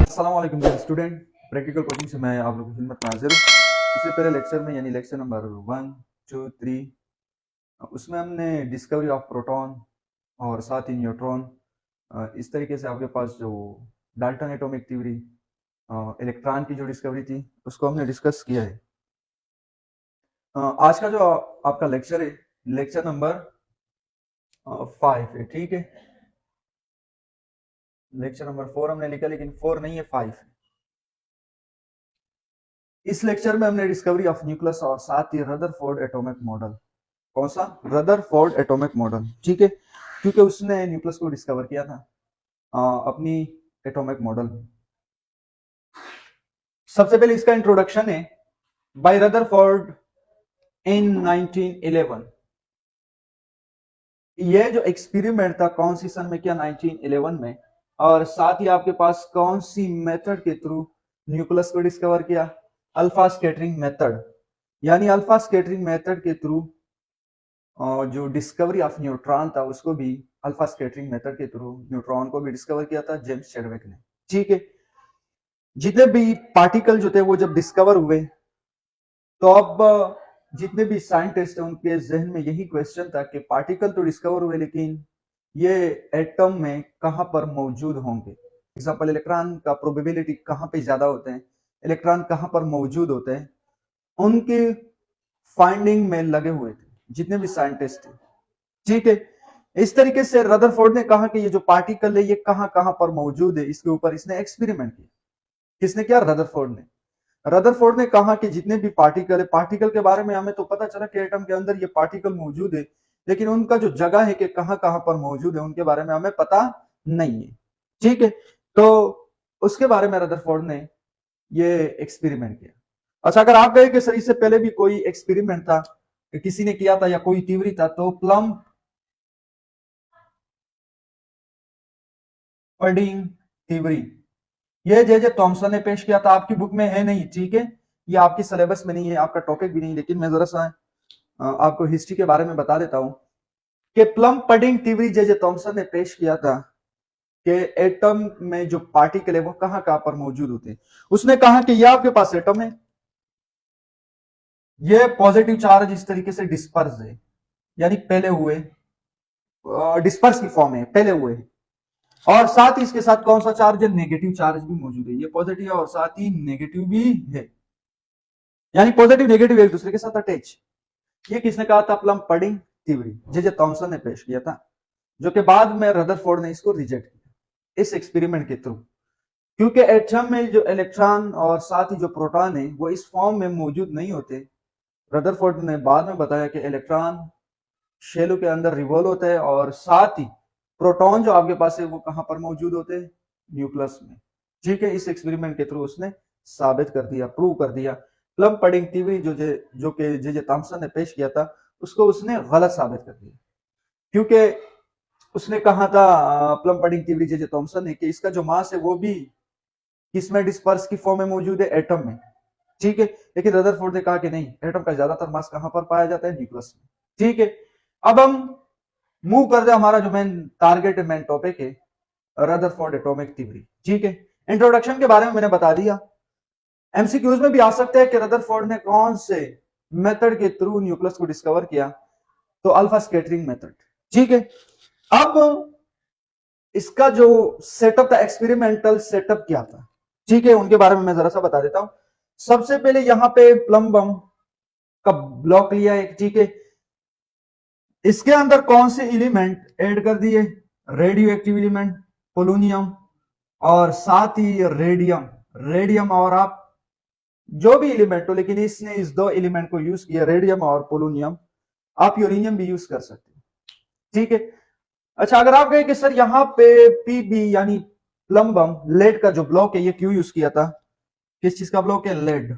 अस्सलामुअलैकुम student, practical coaching से मैं आप लोगों की खिदमत में हाजिर हूँ। इससे पहले लेक्चर में यानी लेक्चर नंबर 1, 2, 3 उसमें हमने डिस्कवरी ऑफ प्रोटॉन और साथ ही न्यूट्रॉन इस तरीके से आपके पास जो डाल्टन एटॉमिक थ्योरी इलेक्ट्रॉन की जो डिस्कवरी थी उसको हमने डिस्कस किया है। आज का जो आपका लेक्चर है लेक्चर नंबर 5 है, ठीक है। लेक्चर नंबर 4 हमने लिखा लेकिन 4 नहीं है, 5 है। इस लेक्चर में हमने डिस्कवरी ऑफ न्यूक्लियस और साथ ही रदरफोर्ड एटॉमिक मॉडल, कौन सा? रदरफोर्ड एटॉमिक मॉडल, ठीक है, क्योंकि उसने न्यूक्लियस को डिस्कवर किया था अपनी एटॉमिक मॉडल में। सबसे पहले इसका इंट्रोडक्शन है बाय रदरफोर्ड इन 1911। यह जो एक्सपेरिमेंट था कौन सी सन में किया? 1911 में। और साथ ही आपके पास कौन सी मेथड के थ्रू न्यूक्लियस को डिस्कवर किया? अल्फा स्कैटरिंग मेथड, यानी अल्फा स्कैटरिंग मेथड के थ्रू जो डिस्कवरी ऑफ न्यूट्रॉन था उसको भी अल्फा स्कैटरिंग मेथड के थ्रू न्यूट्रॉन को भी डिस्कवर किया था जेम्स चैडविक ने, ठीक है। जितने भी पार्टिकल जो थे वो जब डिस्कवर हुए तो अब जितने भी साइंटिस्ट हैं उनके जहन में यही क्वेश्चन था कि पार्टिकल तो डिस्कवर हुए लेकिन ये एटम में कहां पर मौजूद होंगे। एग्जांपल, इलेक्ट्रॉन का प्रोबेबिलिटी कहां पे ज्यादा होते हैं, इलेक्ट्रॉन कहां पर मौजूद होते हैं, उनके फाइंडिंग में लगे हुए थे जितने भी साइंटिस्ट थे, ठीक है। इस तरीके से रदरफोर्ड ने कहा कि ये जो पार्टिकल है ये कहां कहां पर मौजूद है, इसके ऊपर इसने एक्सपेरिमेंट किया। किसने किया? रदरफोर्ड ने। रदरफोर्ड ने कहा कि जितने भी पार्टिकल है, पार्टिकल के बारे में हमें तो पता चला कि एटम के अंदर ये पार्टिकल मौजूद है, लेकिन उनका जो जगह है कि कहां कहां पर मौजूद है उनके बारे में हमें पता नहीं है, ठीक है। तो उसके बारे में रदरफोर्ड ने ये एक्सपेरिमेंट किया। अच्छा, अगर आप कहे कि सर इससे पहले भी कोई एक्सपेरिमेंट था, किसी ने किया था या कोई थ्योरी था, तो प्लम पडिंग थ्योरी ये जे थॉमसन ने पेश किया था। आपकी बुक में है नहीं, ठीक है, ये आपकी सिलेबस में नहीं है, आपका टॉपिक भी नहीं, लेकिन मैं जरा सा आपको हिस्ट्री के बारे में बता देता हूं कि plum pudding theory J Thomson ने पेश किया था कि एटम में जो पार्टिकल है वो कहां कहां पर मौजूद होते हैं। उसने कहा कि यह आपके पास एटम है, ये पॉजिटिव चार्ज इस तरीके से डिस्पर्स है, यानी पहले हुए डिस्पर्स की फॉर्म है, पहले हुए है। और साथ ही इसके साथ कौन सा चार्ज है? नेगेटिव चार्ज भी मौजूद है। ये पॉजिटिव है और साथ ही नेगेटिव भी है, यानी पॉजिटिव नेगेटिव एक दूसरे के साथ अटैच। ये किसने कहा था? Plum pudding theory J Thomson ने पेश किया था, जो कि बाद में रदरफोर्ड ने इसको रिजेक्ट किया इस एक्सपेरिमेंट के थ्रू, क्योंकि एटम में जो इलेक्ट्रॉन और साथ ही जो प्रोटॉन है वो इस फॉर्म में मौजूद नहीं होते। रदरफोर्ड ने बाद में बताया कि इलेक्ट्रॉन शेलों के अंदर रिवॉल्व होता है और साथ ही प्रोटॉन जो आपके पास है वो कहां पर मौजूद होते हैं? न्यूक्लियस में, ठीक है। इस एक्सपेरिमेंट के थ्रू उसने साबित कर दिया, प्रूव कर दिया। प्लम पडिंग थ्योरी जो कि जे थॉमसन ने पेश किया था उसको उसने गलत साबित कर दिया, क्योंकि उसने कहा था plum pudding theory J Thomson ने कि इसका जो मास है वो भी किसमें डिस्पर्स की फॉर्म में मौजूद है? एटम में, ठीक है। लेकिन रदरफोर्ड ने कहा कि नहीं, एटम का ज्यादातर मास कहां पर पाया जाता है? न्यूक्लियस में, ठीक है। अब हम मूव कर दे, हमारा जो मेन टारगेट है, मेन टॉपिक है रदरफोर्ड एटॉमिक थ्योरी, ठीक है। इंट्रोडक्शन के बारे में मैंने बता दिया। एमसीक्यूज में भी आ सकता है कि रदरफोर्ड ने कौन से मेथड के थ्रू न्यूक्लियस को डिस्कवर किया, तो अल्फा स्कैटरिंग मेथड, ठीक है। अब इसका जो सेटअप था, एक्सपेरिमेंटल सेटअप क्या था, ठीक है, उनके बारे में मैं जरा सा बता देता हूं। सबसे पहले यहां पे प्लम बम का ब्लॉक लिया है, ठीक है। इसके अंदर कौन से एलिमेंट ऐड कर दिए? रेडियो एक्टिव एलिमेंट पोलोनियम और साथ ही रेडियम। रेडियम और आप जो भी एलिमेंट हो, लेकिन इसने इस दो एलिमेंट को यूज किया, रेडियम और पोलोनियम। आप यूरेनियम भी यूज कर सकते हैं, ठीक है। अच्छा, अगर आप कहें कि सर यहां पे पीबी यानी प्लम बम लेड का जो ब्लॉक है ये क्यों यूज किया था? किस चीज का ब्लॉक है? लेड।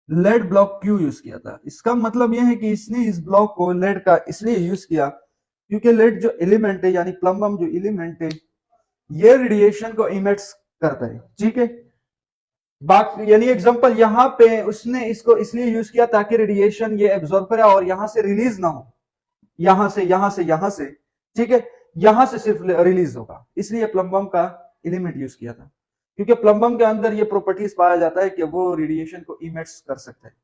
लेड ब्लॉक क्यों यूज किया था? इसका मतलब यह है कि इसने इस ब्लॉक को लेड का इसलिए यूज किया क्योंकि लेड जो एलिमेंट है यानी प्लम बम जो एलिमेंट है ये रेडिएशन को इमिट्स करता है, ठीक है। बाकी यानी एग्जांपल यहां पे उसने इसको इसलिए यूज किया ताकि रेडिएशन ये एब्जॉर्ब करे और यहां से रिलीज ना हो, यहां से यहां से यहां से, ठीक है, यहां से सिर्फ रिलीज होगा, इसलिए प्लम बम का एलिमेंट यूज किया था, क्योंकि प्लम बम के अंदर ये प्रॉपर्टीज पाया जाता है कि वो रेडिएशन को इमिट्स कर सकते हैं,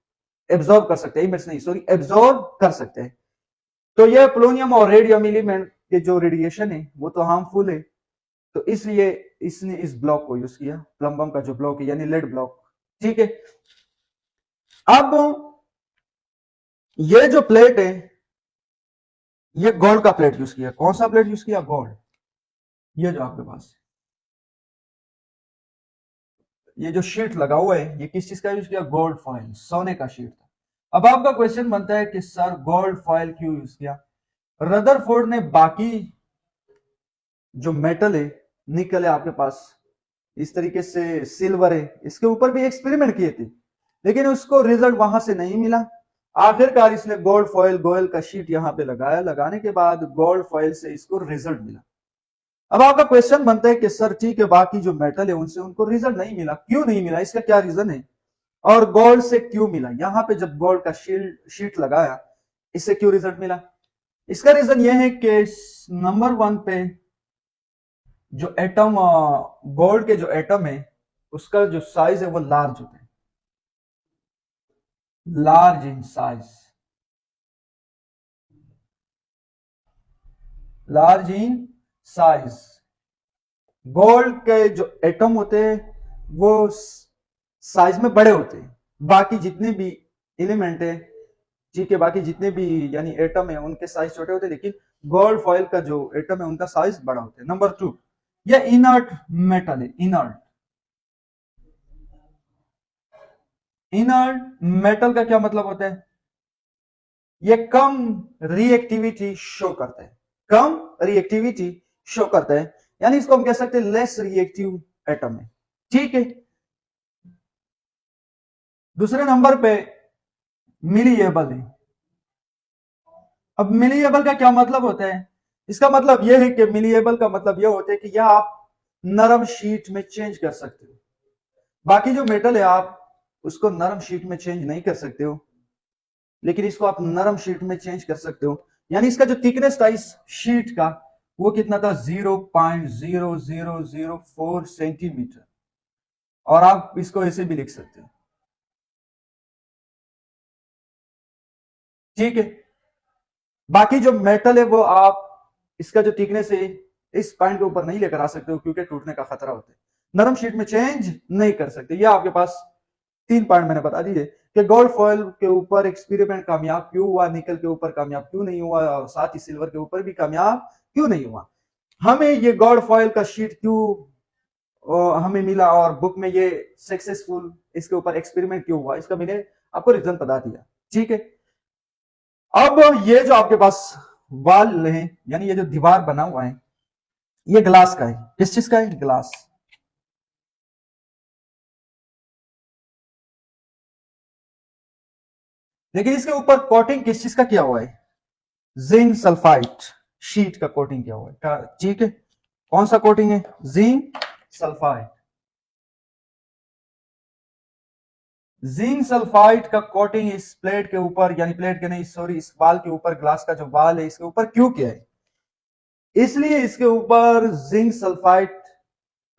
एब्जॉर्ब कर सकते हैं, इमिट्स नहीं सॉरी एब्जॉर्ब कर सकते हैं। तो ये प्लोनियम और रेडियम एलिमेंट के जो रेडिएशन है वो तो हार्मफुल है, तो इसलिए इसने इस ब्लॉक को यूज किया, प्लम बम का जो ब्लॉक है यानी लेड ब्लॉक, ठीक है। अब ये जो प्लेट है ये गोल्ड का प्लेट यूज किया, कौन सा प्लेट यूज किया, गोल्ड। ये जो आपके पास ये जो शीट लगा हुआ है ये किस चीज का यूज किया, गोल्ड फॉइल, सोने का शीट था। अब आपका क्वेश्चन बनता है कि सर गोल्ड फॉइल क्यों यूज किया। रदरफोर्ड ने बाकी जो मेटल है, निकल है आपके पास, इस तरीके से सिल्वर है, इसके ऊपर भी एक्सपेरिमेंट किए थे, लेकिन उसको रिजल्ट वहां से नहीं मिला। आखिरकार इसने गोल्ड फॉइल, गोल्ड का शीट यहां पे लगाया, लगाने के बाद गोल्ड फॉइल से इसको रिजल्ट मिला। अब आपका क्वेश्चन बनता है कि सर ठीक है बाकी जो मेटल है उनसे उनको रिजल्ट नहीं मिला, क्यों नहीं मिला, इसका क्या रीजन है, और गोल्ड से क्यों मिला, यहां पे जब गोल्ड का शीट लगाया इससे क्यों रिजल्ट मिला। इसका रीजन यह है कि नंबर 1 पे जो एटम, गोल्ड के जो एटम है उसका जो साइज है वो लार्ज होता है, large in size, large in size. Gold के जो एटम होते हैं वो साइज में बड़े होते हैं, बाकी जितने भी एलिमेंट है, ठीक है, बाकी जितने भी यानी एटम है उनके साइज छोटे होते हैं, लेकिन गोल्ड फॉइल का जो एटम है उनका साइज बड़ा होता है। नंबर 2, यह इनर्ट मेटल है, इनर्ट। इनर्ट मेटल का क्या मतलब होता है, यह कम रिएक्टिविटी शो करता है, कम रिएक्टिविटी शो करता है, यानी इसको हम कह सकते हैं लेस रिएक्टिव एटम है, ठीक है। दूसरे नंबर पे मिलिएबल है। अब मिलिएबल का क्या मतलब होता है, इसका मतलब यह है कि मिलिएबल का मतलब यह होता है कि यह आप नरम शीट में चेंज कर सकते हो, बाकी जो मेटल है आप उसको नरम शीट में चेंज नहीं कर सकते हो, लेकिन इसको आप नरम शीट में चेंज कर सकते हो। यानी इसका जो थिकनेस था इस शीट का वो कितना था, 0.0004 सेंटीमीटर, और आप इसको ऐसे भी लिख सकते हो, ठीक है। बाकी जो मेटल है वो आप इसका जो थिकनेस है इस पॉइंट के ऊपर नहीं लेकर आ सकते हो, क्योंकि टूटने का खतरा होता है, नरम शीट में चेंज नहीं कर सकते। ये आपके पास 3 पॉइंट मैंने बता दिए कि गोल्ड फॉइल के ऊपर एक्सपेरिमेंट कामयाब क्यों हुआ, निकल के ऊपर कामयाब क्यों नहीं हुआ, और साथ ही सिल्वर के ऊपर भी कामयाब क्यों नहीं हुआ। हमें ये गोल्ड फॉइल का शीट क्यों हमें मिला, और बुक में ये सक्सेसफुल इसके ऊपर एक्सपेरिमेंट क्यों हुआ, इसका मैंने आपको रीजन बता दिया, ठीक है। अब ये जो आपके पास वाल है, यानी ये जो दीवार बना हुआ है ये ग्लास का है, किस चीज का है, ग्लास। लेकिन इसके ऊपर कोटिंग किस चीज का किया हुआ है, जिंक सल्फाइड शीट का कोटिंग किया हुआ है, ठीक है। कौन सा कोटिंग है, जिंक सल्फाइड। जिंक सल्फाइड का कोटिंग इस प्लेट के ऊपर, यानी प्लेट के नहीं सॉरी इस वाल के ऊपर, ग्लास का जो वाल है इसके ऊपर क्यों किया है, इसलिए इसके ऊपर जिंक सल्फाइड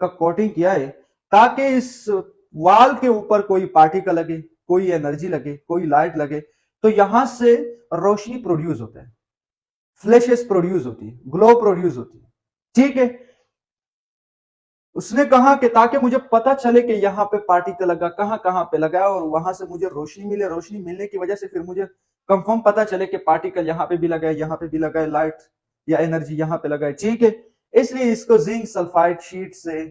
का कोटिंग किया है ताकि इस वाल के ऊपर कोई पार्टिकल लगे, कोई एनर्जी लगे, कोई लाइट लगे, तो यहां से रोशनी प्रोड्यूस होता है, फ्लैशेस प्रोड्यूस होती है, ग्लो प्रोड्यूस होती है, ठीक है। उसने कहा कि ताकि मुझे पता चले कि यहाँ पे पार्टिकल लगा, कहां कहां पे लगा, और वहां से मुझे रोशनी मिले, रोशनी मिलने की वजह से फिर मुझे कंफर्म पता चले कि पार्टिकल यहाँ पे भी लगा है, यहाँ पे भी लगा है, लाइट या एनर्जी यहाँ पे लगा है, ठीक है। इसलिए इसको जिंक सल्फाइड शीट से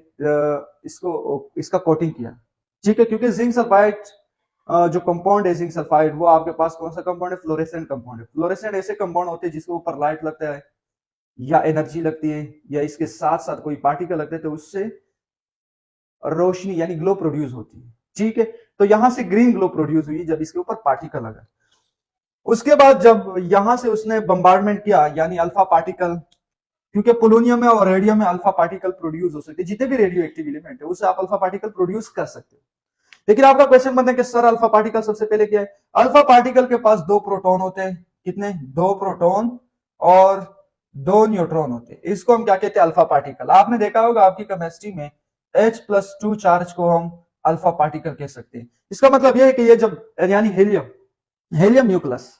इसको इसका कोटिंग किया, ठीक है, क्योंकि जिंक सल्फाइड जो कंपाउंड है जिंक सल्फाइड वो आपके पास कौन सा कंपाउंड है, फ्लोरेसेंट कंपाउंड है। फ्लोरेसेंट ऐसे कंपाउंड होते हैं जिसके ऊपर लाइट लगता है या एनर्जी लगती है या इसके साथ साथ कोई पार्टिकल लगते हैं, तो उससे रोशनी यानी ग्लो प्रोड्यूस होती है, ठीक है। तो यहां से ग्रीन ग्लो प्रोड्यूस हुई जब इसके ऊपर पार्टिकल लगा। उसके बाद जब यहां से उसने बम्बार्डमेंट किया यानी अल्फा पार्टिकल, क्योंकि पोलोनियम में और रेडियम में अल्फा पार्टिकल प्रोड्यूस हो सकते हैं, जितने भी रेडियो एक्टिव एलिमेंट है उससे आप अल्फा पार्टिकल प्रोड्यूस कर सकते हो। लेकिन आपका क्वेश्चन बनता है कि सर अल्फा पार्टिकल सबसे पहले क्या है, अल्फा पार्टिकल के पास 2 प्रोटॉन होते हैं, कितने, 2 प्रोटॉन और 2 न्यूट्रॉन होते हैं। इसको हम क्या कहते हैं? Alpha particle. आपने देखा होगा आपकी केमिस्ट्री में H+2 चार्ज को हम अल्फा पार्टिकल कह सकते हैं। इसका मतलब यह है कि ये जब यानी helium nucleus,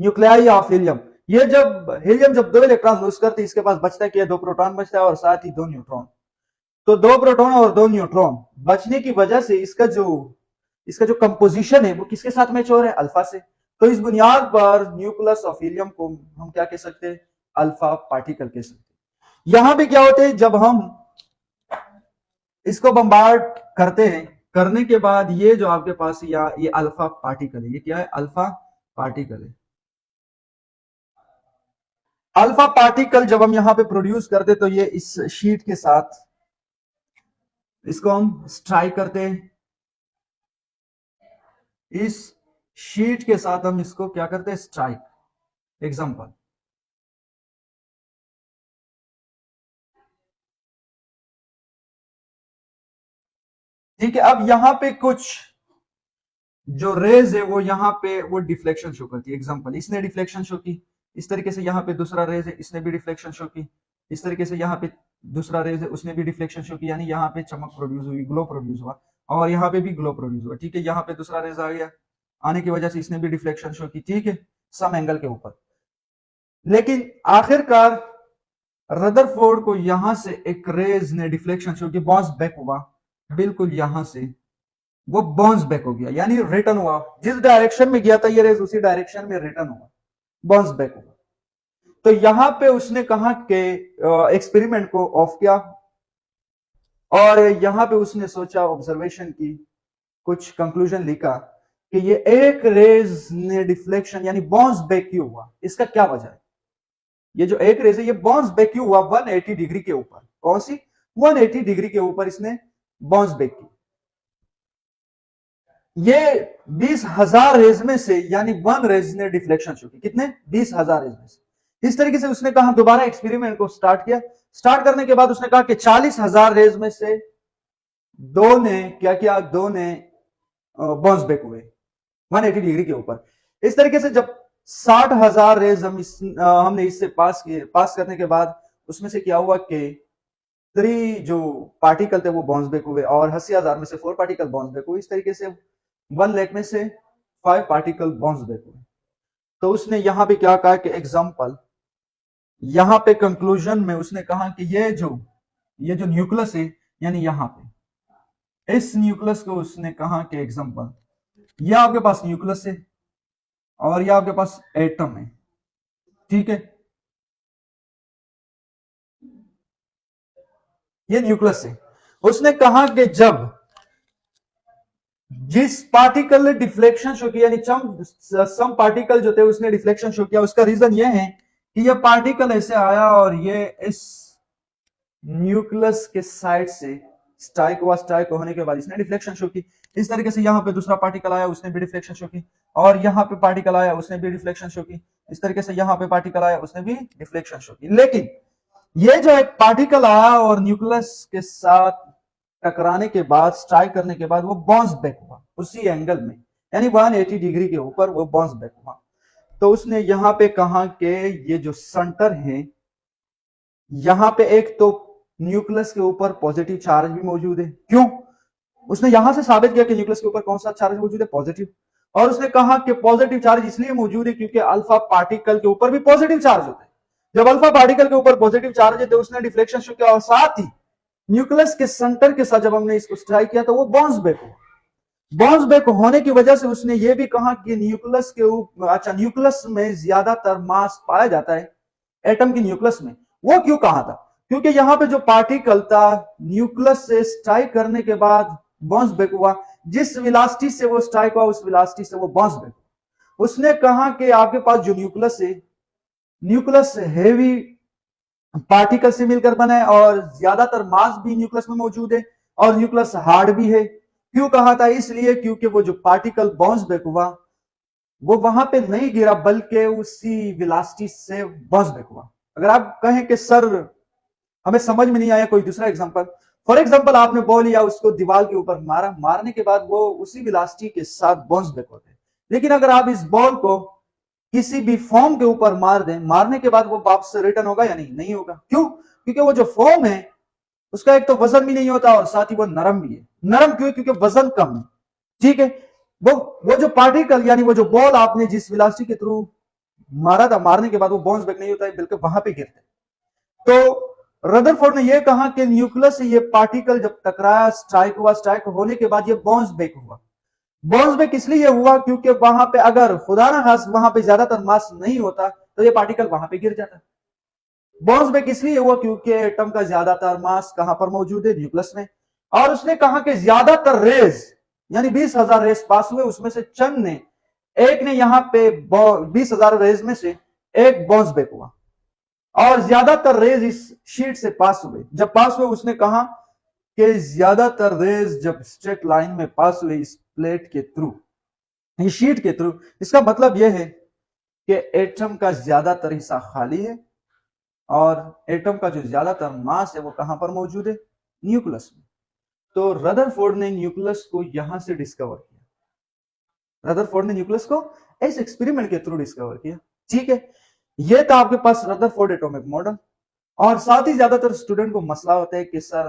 nuclei of helium, ये जब हीलियम जब 2 इलेक्ट्रॉन लूज करते हैं, इसके पास बचता है कि 2 प्रोटॉन बचता है और साथ ही 2 न्यूट्रॉन। तो 2 प्रोटॉन और 2 न्यूट्रॉन बचने की वजह से इसका जो कंपोजिशन है वो किसके साथ मैच हो रहा है? अल्फा से। तो इस बुनियाद पर न्यूक्लियस ऑफ हीलियम को हम क्या कह सकते हैं? अल्फा पार्टिकल कह सकते हैं। यहां पे क्या होते हैं, जब हम इसको बम्बार्ड करते हैं, करने के बाद ये जो आपके पास ये अल्फा पार्टिकल है, ये क्या है? अल्फा पार्टिकल है। अल्फा पार्टिकल जब हम यहां पे प्रोड्यूस करते तो ये इस शीट के साथ इसको हम स्ट्राइक करते हैं, इस शीट के साथ हम इसको क्या करते हैं? स्ट्राइक। एग्जांपल, ठीक है। अब यहां पे कुछ जो रेज है वो यहां पे वो डिफ्लेक्शन शो करती है। एग्जांपल, इसने डिफ्लेक्शन शो की, इस तरीके से यहां पे दूसरा रेज है, इसने भी डिफ्लेक्शन शो की, इस तरीके से यहां पे दूसरा रेज है, उसने भी डिफ्लेक्शन शो की, यानी यहां पे चमक प्रोड्यूस हुई, ग्लो प्रोड्यूस हुआ, और यहां पे भी ग्लो प्रोड्यूस हुआ। ठीक है, यहां पे दूसरा रेज आ गया, आने की वजह से इसने भी डिफ्लेक्शन शो की। ठीक है, सम एंगल के ऊपर। लेकिन आखिरकार रदरफोर्ड को यहां से एक रेज ने डिफ्लेक्शन शो की, बाउंस बैक हुआ, बिल्कुल यहां से वो बाउंस बैक हो गया, यानी रिटर्न हुआ। जिस डायरेक्शन में गया था ये रेज, उसी डायरेक्शन में रिटर्न हुआ, बाउंस बैक हुआ। तो यहां पे उसने कहा कि एक्सपेरिमेंट को ऑफ किया, और यहां पे उसने सोचा, ऑब्जर्वेशन की, कुछ कंक्लूजन लिखा कि ये एक रेज ने डिफ्लेक्शन यानी बाउंस बैक क्यों हुआ, इसका क्या वजह है? ये जो एक रेज है ये बाउंस बैक क्यों हुआ 180 डिग्री के ऊपर? कौन सी 180 डिग्री के ऊपर इसने बाउंस बैक की? ये 20,000 रेज में से, यानी 1 रेज ने डिफ्लेक्शन शो की। कितने? 20,000 रेज में से। इस तरीके से उसने कहा, दोबारा एक्सपेरिमेंट को स्टार्ट किया। स्टार्ट करने के बाद उसने कहा कि 40,000 रेज में से 2 ने क्या किया? 2 ने बाउंस बैक हुए 180 डिग्री के ऊपर। इस तरीके से जब 60,000 रेज हमने इससे पास किए, पास करने के बाद उसमें से क्या हुआ कि 3 जो पार्टिकल थे वो बाउंस बैक हुए, और 80,000 में से 4 पार्टिकल बाउंस बैक हुए। इस तरीके से 1 लाख में से 5 पार्टिकल बाउंस बैक हुए। तो उसने यहां पे क्या कहा कि एग्जाम्पल, यहां पे कंक्लूजन में उसने कहा कि ये जो न्यूक्लियस है, यानी यहां पे इस न्यूक्लियस को उसने कहा कि एग्जाम्पल, ये आपके पास न्यूक्लियस है और ये आपके पास एटम है। ठीक है, ये न्यूक्लियस है। उसने कहा कि जब जिस पार्टिकल ने डिफ्लेक्शन शो किया, यानी सम पार्टिकल जो थे उसने डिफ्लेक्शन शो किया, उसका रीजन यह है कि यह पार्टिकल ऐसे आया और ये इस न्यूक्लियस के साइड से स्ट्राइक हुआ, स्ट्राइक होने के बाद इसने डिफ्लेक्शन शो की। इस तरीके से यहां पे दूसरा पार्टिकल आया, उसने भी डिफ्लेक्शन शो की, और यहां पे पार्टिकल आया, उसने भी डिफ्लेक्शन शो की। इस तरीके से यहां पे पार्टिकल आया, उसने भी डिफ्लेक्शन शो की। लेकिन ये जो एक पार्टिकल आया और न्यूक्लियस के साथ टकराने के बाद, स्ट्राइक करने के बाद, वो बाउंस बैक हुआ उसी एंगल में, यानी 180 डिग्री के ऊपर वो बाउंस बैक हुआ। तो उसने यहां पे कहा कि ये जो सेंटर है, यहां पे एक तो न्यूक्लियस के ऊपर पॉजिटिव चार्ज भी मौजूद है। क्यों? उसने यहां से साबित किया कि न्यूक्लियस के ऊपर कौन सा चार्ज मौजूद है? पॉजिटिव। और उसने कहा कि पॉजिटिव चार्ज इसलिए मौजूद है क्योंकि अल्फा पार्टिकल के ऊपर भी पॉजिटिव चार्ज होता है। जब अल्फा पार्टिकल के ऊपर पॉजिटिव चार्ज है तो उसने डिफ्लेक्शन शो किया, और साथ ही न्यूक्लियस के सेंटर के साथ जब हमने इसको स्ट्राइक किया तो वो बाउंस बैक हुआ। बाउंस बैक होने की वजह से उसने ये भी कहा कि न्यूक्लियस के ऊपर, अच्छा, न्यूक्लियस में ज्यादातर मास पाया जाता है एटम की न्यूक्लियस में। वो क्यों कहा था? क्योंकि यहां पे जो पार्टिकल था न्यूक्लियस से स्ट्राइक करने के बाद बाउंस बैक हुआ, जिस वेलोसिटी से वो स्ट्राइक हुआ उस वेलोसिटी से वो बाउंस बैक हुआ। उसने कहा कि आपके पास जो न्यूक्लियस है, न्यूक्लियस हैवी पार्टिकल से मिलकर बना है और ज्यादातर मास भी न्यूक्लियस में मौजूद है, और न्यूक्लियस हार्ड भी है। क्यों कहा था? इसलिए क्योंकि वो जो पार्टिकल बाउंस बैक हुआ वो वहां पे नहीं गिरा, बल्कि उसी वेलोसिटी से बाउंस बैक हुआ। अगर आप कहें कि सर हमें समझ में नहीं आया, कोई दूसरा एग्जांपल। फॉर एग्जांपल, आपने बॉल या उसको दीवार के ऊपर मारा, मारने के बाद वो उसी वेलोसिटी के साथ बाउंस बैक होते हैं। लेकिन अगर आप इस बॉल को किसी भी फॉर्म के ऊपर मार दें, मारने के बाद वो वापस रिटर्न होगा या नहीं? नहीं होगा। क्यों? क्योंकि वो जो फॉर्म है उसका एक तो वजन भी नहीं होता और साथ ही वो नरम भी है। नरम क्यों? क्योंकि वजन कम है। ठीक है, वो जो पार्टिकल यानी वो जो बॉल आपने जिस वेलोसिटी के थ्रू मारा था, मारने के बाद वो बाउंस बैक नहीं होता है, बल्कि वहां पे गिरता है। तो रदरफोर्ड ने यह कहा कि न्यूक्लियस से ये पार्टिकल जब टकराया, स्ट्राइक हुआ, स्ट्राइक होने के बाद ये बाउंस बैक हुआ। बाउंस बैक इसलिए हुआ क्योंकि वहां पे अगर खुदा ना खास वहां पे ज्यादातर मास नहीं होता तो ये पार्टिकल वहां पे गिर जाता। बाउंस बैक इसलिए हुआ क्योंकि एटम का ज्यादातर मास कहां पर मौजूद है? न्यूक्लियस में। और उसने कहा कि ज्यादातर रेज यानी 20,000 रेज पास हुए, उसमें से चंद ने, एक ने यहां पे 20,000 रेज में से एक बाउंस बैक हुआ और ज्यादातर रेज इस शीट से पास हुए। जब पास हुए उसने कहा कि ज्यादातर रेज जब स्ट्रेट लाइन में पास हुए इस प्लेट के थ्रू, इस शीट के थ्रू, इसका मतलब यह है कि एटम का ज्यादातर हिस्सा खाली है और एटम का जो ज्यादातर मास है वो कहां पर मौजूद है? न्यूक्लियस में। तो रदरफोर्ड ने न्यूक्लियस को यहां से डिस्कवर किया। रदरफोर्ड ने न्यूक्लियस को इस एक्सपेरिमेंट के थ्रू डिस्कवर किया। ठीक है, यह था आपके पास रदरफोर्ड एटॉमिक मॉडल। और साथ ही ज्यादातर स्टूडेंट को मसला होता है कि सर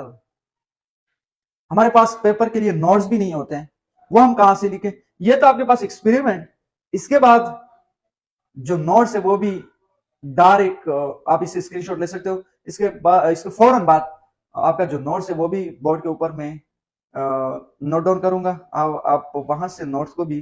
हमारे पास पेपर के लिए नोट्स भी नहीं होते हैं, वो हम कहां से लिखें? ये तो आपके पास एक्सपेरिमेंट, इसके बाद जो नोट्स है वो भी डायरेक्ट आप इसे स्क्रीनशॉट ले सकते हो। इसके फौरन बाद आपका जो नोट्स है वो भी बोर्ड के ऊपर मैं नोट डाउन करूंगा। आप वहां से नोट्स को भी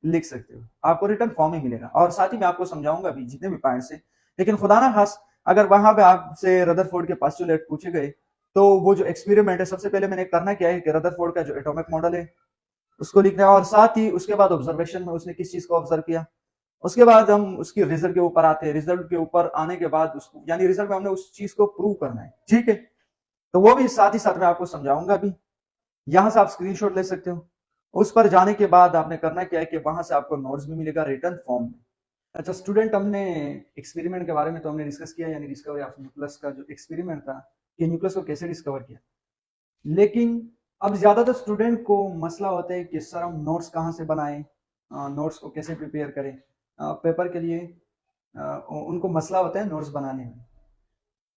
लिख सकते हो, आपको रिटर्न फॉर्म ही मिलेगा और साथ ही मैं आपको समझाऊंगा भी जितने भी पॉइंट्स है। लेकिन खुदा ना खास अगर वहां पे आपसे रदरफोर्ड के पोस्टुलेट पूछे गए तो वो जो एक्सपेरिमेंट है, सबसे पहले मैंने करना क्या है कि रदरफोर्ड का जो एटॉमिक मॉडल है उसको लिखना है और साथ ही उसके बाद ऑब्जर्वेशन में उसने किस चीज को ऑब्जर्व किया, उसके बाद हम उसकी रिजल्ट के ऊपर आते हैं। रिजल्ट के ऊपर आने के बाद उसको यानी रिजल्ट में हमने उस चीज को प्रूव करना है। ठीक है, तो वो भी साथ ही साथ मैं आपको समझाऊंगा भी। यहां से आप स्क्रीनशॉट ले सकते हो। उस पर जाने के बाद आपने करना क्या है कि वहां से आपको नोट्स भी मिलेगा रिटर्न फॉर्म में। अच्छा स्टूडेंट, हमने एक्सपेरिमेंट के बारे में तो हमने डिस्कस किया, यानी डिस्कवरी ऑफ न्यूक्लियस का जो एक्सपेरिमेंट था कि न्यूक्लियस को कैसे डिस्कवर किया। लेकिन अब ज्यादातर स्टूडेंट को मसला होता है कि सर हम नोट्स कहाँ से बनाएं, नोट्स को कैसे प्रिपेयर करें पेपर के लिए। उनको मसला होता है नोट्स बनाने में।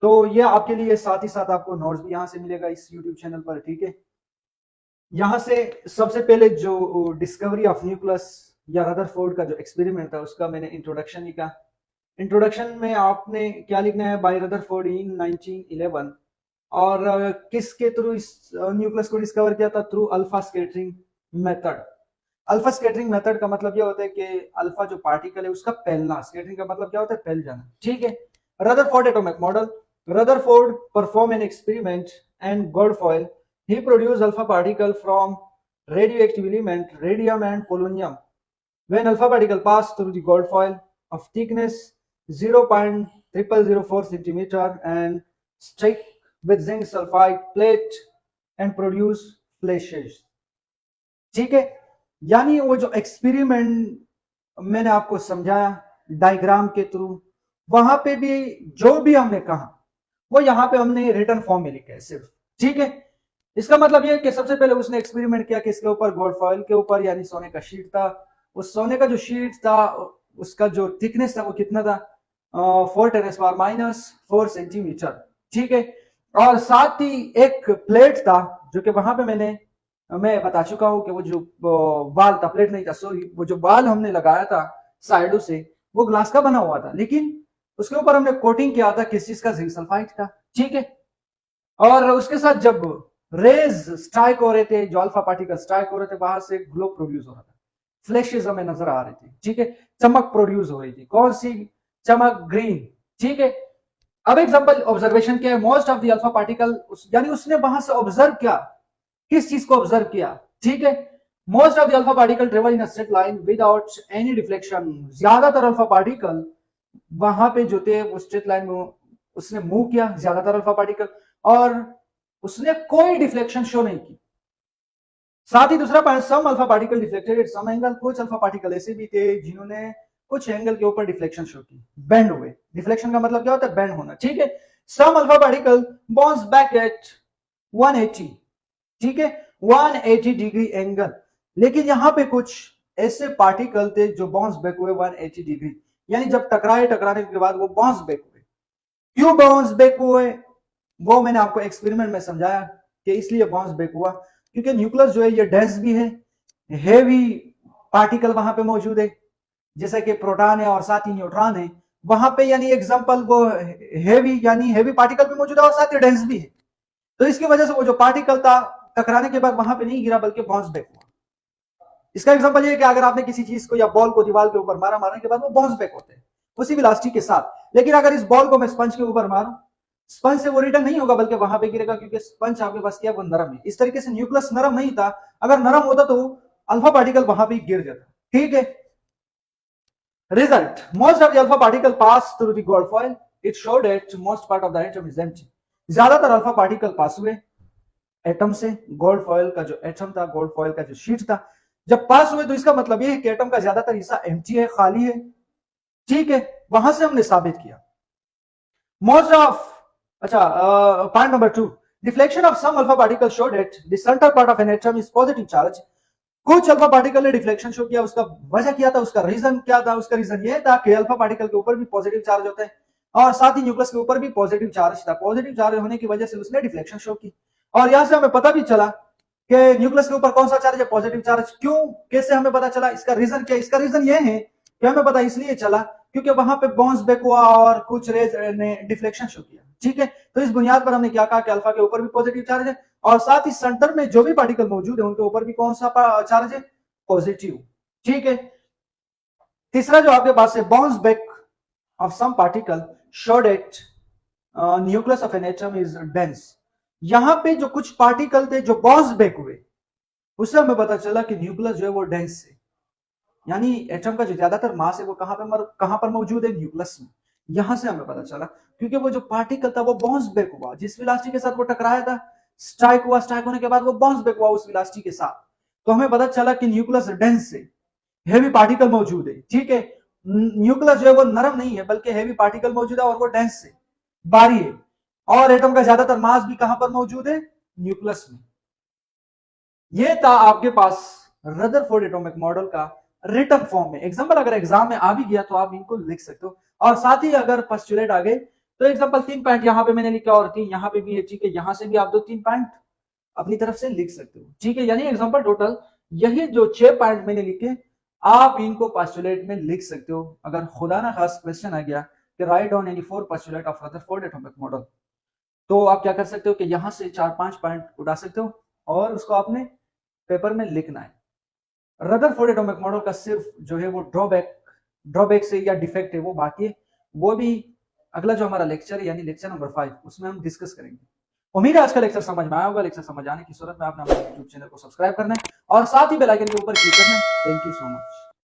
तो ये आपके लिए साथ ही साथ आपको नोट्स भी यहाँ से मिलेगा इस यूट्यूब चैनल पर। ठीक है, यहाँ से सबसे पहले जो डिस्कवरी ऑफ न्यूक्लियस या रदरफोर्ड का जो एक्सपेरिमेंट था उसका मैंने इंट्रोडक्शन लिखा। इंट्रोडक्शन में आपने क्या लिखना है? बाय रदरफोर्ड इन 1911। और किसके थ्रू इस न्यूक्लियस को डिस्कवर किया था? Through alpha scattering method. Alpha scattering method का मतलब यह होता है कि अल्फा जो पार्टिकल है उसका फैलना, स्कैटरिंग का मतलब क्या होता है? फैल जाना। ठीक है, Rutherford atomic model. Rutherford performed an experiment and got foil. He produced alpha particle from radioactive element radium and polonium. When alpha particle passed through the gold foil of thickness 0.0004 centimeter and stick with zinc sulfide plate and produce flashes. ठीक है, यानी वो जो experiment मैंने आपको समझाया diagram के through, वहां पे भी जो भी हमने कहा वो यहाँ पे हमने रिटर्न फॉर्म में लिखा है सिर्फ। ठीक है, इसका मतलब ये कि सबसे पहले उसने एक्सपेरिमेंट किया कि इसके ऊपर गोल्ड फॉइल के ऊपर यानी सोने का शीट था। उस सोने का जो शीट था उसका जो थिकनेस था वो कितना था? 4 × 10⁻⁴ सेंटीमीटर। ठीक है, और साथ ही एक प्लेट था जो कि वहां पे मैं बता चुका हूं कि वो जो बाल था, प्लेट नहीं था सॉरी, वो जो बाल हमने लगाया था साइडों से वो ग्लास का बना हुआ था, लेकिन उसके ऊपर हमने कोटिंग किया था किस चीज का? जिंक सल्फाइड का। ठीक है, और उसके साथ जब रेज स्ट्राइक हो रहे थे, जो अल्फा पार्टिकल स्ट्राइक हो रहे थे, बाहर से ग्लो प्रोड्यूस हो रहा था, फ्लैशेस हमें नजर आ रहे थे। ठीक है, चमक प्रोड्यूस हो रही थी। कौन सी चमक? ग्रीन। ठीक है, अब एग्जांपल ऑब्जर्वेशन क्या है? Most of the alpha particle, यानी उसने वहां से ऑब्जर्व किया, किस चीज को ऑब्जर्व किया? ठीक है, most of the alpha particle travel in a straight line without any deflection. ज्यादातर अल्फा पार्टिकल वहां पे जो थे वो स्ट्रेट लाइन में उसने मूव किया, ज्यादातर अल्फा पार्टिकल, और उसने कोई डिफ्लेक्शन शो नहीं की। साथ ही दूसरा point, some alpha particle deflected at some angle. कुछ अल्फा पार्टिकल ऐसे भी थे जिन्होंने कुछ एंगल के ऊपर डिफ्लेक्शन शो की, बेंड हुए। डिफ्लेक्शन का मतलब क्या होता है? बेंड होना। ठीक है, some alpha particle bounce back at 180। ठीक है, 180 डिग्री एंगल। लेकिन यहां पे कुछ ऐसे पार्टिकल थे जो बाउंस बैक हुए 180 डिग्री। यानी जब टकराने के बाद वो बाउंस बैक हुए। क्यों बाउंस बैक हुए वो मैंने आपको एक्सपेरिमेंट में समझाया कि इसलिए बाउंस बैक हुआ क्योंकि न्यूक्लियस जो है ये डेंस भी है, हेवी पार्टिकल वहां पे मौजूद है जैसे कि प्रोटॉन है और साथ ही न्यूट्रॉन है वहां पे, यानी एग्जांपल वो हेवी यानी हेवी पार्टिकल भी मौजूद है और साथ ही डेंस भी है। तो इसकी वजह से वो जो पार्टिकल था टकराने के बाद वहां पे नहीं गिरा बल्कि बाउंस बैक हुआ। इसका एग्जांपल ये है कि अगर आपने किसी चीज को या बॉल को दीवार के ऊपर मारा, मारने के बाद वो बाउंस बैक होते हैं उसी वेलोसिटी के साथ। लेकिन अगर इस बॉल को मैं स्पंज के ऊपर मारूं, स्पंज से वो रिटर्न नहीं होगा बल्कि वहां पे गिरेगा क्योंकि स्पंज आपके पास क्या वो नरम है। इस तरीके से न्यूक्लियस नरम नहीं था, अगर नरम होता तो अल्फा पार्टिकल वहां पे गिर जाता। ठीक है, result most of the alpha particle pass through the gold foil, it showed that most part of the atom is empty. ज्यादातर अल्फा पार्टिकल पास हुए एटम से, गोल्ड फॉइल का जो एटम था, गोल्ड फॉइल का जो शीट था, जब पास हुए तो इसका मतलब ये है कि एटम का ज्यादातर हिस्सा एम्प्टी है, खाली है। ठीक है, वहां से हमने साबित किया मोस्ट ऑफ, अच्छा point number 2, deflection of some alpha particle show that the centre part of an atom is positive charge. कुछ अल्फा पार्टिकल ने डिफ्लेक्शन शो किया, उसका वजह क्या था, उसका रीजन क्या था? उसका रीजन ये था कि अल्फा पार्टिकल के ऊपर भी पॉजिटिव चार्ज होता है और साथ ही न्यूक्लियस के ऊपर भी पॉजिटिव चार्ज था। पॉजिटिव चार्ज होने की वजह से उसने डिफ्लेक्शन शो की और यहां से हमें पता भी चला कि न्यूक्लियस के ऊपर कौन सा चार्ज है, पॉजिटिव चार्ज। क्यों, कैसे हमें पता चला? इसका रीजन क्या? इसका रीजन ये है कि हमें पता इसलिए चला क्योंकि वहां पे बाउंस बैक हुआ और कुछ रेज ने डिफ्लेक्शन शो किया। ठीक है, तो इस बुनियाद पर हमने क्या कहा कि अल्फा के ऊपर भी पॉजिटिव चार्ज है और साथ ही सेंटर में जो भी पार्टिकल मौजूद है उनके ऊपर भी कौन सा चार्ज है, पॉजिटिव। ठीक है, तीसरा जो आपके पास है bounce back of some particle showed that nucleus of an atom is dense. यहां पे जो कुछ पार्टिकल थे जो बाउंस बैक हुए उससे हमें पता चला कि न्यूक्लियस जो है वो डेंस है, यानी एटम का जो ज्यादातर मास है वो कहां पर मौजूद है, न्यूक्लियस में। यहां से हमें पता चला क्योंकि वो जो पार्टिकल था वो बाउंस बैक हुआ, जिस वेलोसिटी के साथ वो टकराया था, स्ट्राइक हुआ, स्ट्राइक होने के बाद वो बाउंस बैक हुआ उस वेलोसिटी के साथ। तो हमें पता चला कि न्यूक्लियस डेंस है, हेवी पार्टिकल मौजूद है। ठीक है, न्यूक्लियस जो है वो नरम नहीं है बल्कि हेवी पार्टिकल मौजूद है और वो डेंस है, भारी है। और एटम का ज्यादातर मास भी कहां पर मौजूद है, न्यूक्लियस में। ये था आपके पास रदरफोर्ड एटॉमिक मॉडल का रिटन फॉर्म में। एग्जांपल अगर एग्जाम में आ भी गया तो आप इनको लिख सकते हो और साथ ही अगर पोस्टुलेट आ गए तो एग्जांपल 3 पॉइंट यहां पे मैंने लिखा और 3 यहां पे भी है। ठीक है, यहां से भी आप 2-3 पॉइंट अपनी तरफ से लिख सकते हो। ठीक है, यानी एग्जांपल टोटल यही जो 6 पॉइंट मैंने लिखे आप इनको पोस्टुलेट में लिख सकते हो। अगर खुदा ना खास क्वेश्चन आ गया कि write down any 4 postulate of Rutherford atomic model, तो आप क्या कर सकते हो कि यहां से 4-5 पॉइंट उठा सकते हो और उसको आपने पेपर में लिखना है। रदरफोर्ड एटॉमिक मॉडल का सिर्फ जो है वो ड्रॉबैक से या डिफेक्ट है वो बाकी है, वो भी अगला जो हमारा लेक्चर है यानी लेक्चर नंबर 5 उसमें हम डिस्कस करेंगे। उम्मीद है आज का लेक्चर समझ में आया होगा। लेक्चर समझ आने की सूरत में आपने हमारे यूट्यूब चैनल को सब्सक्राइब करना है और साथ ही बेल आइकन के ऊपर क्लिक करना है। Thank you so much.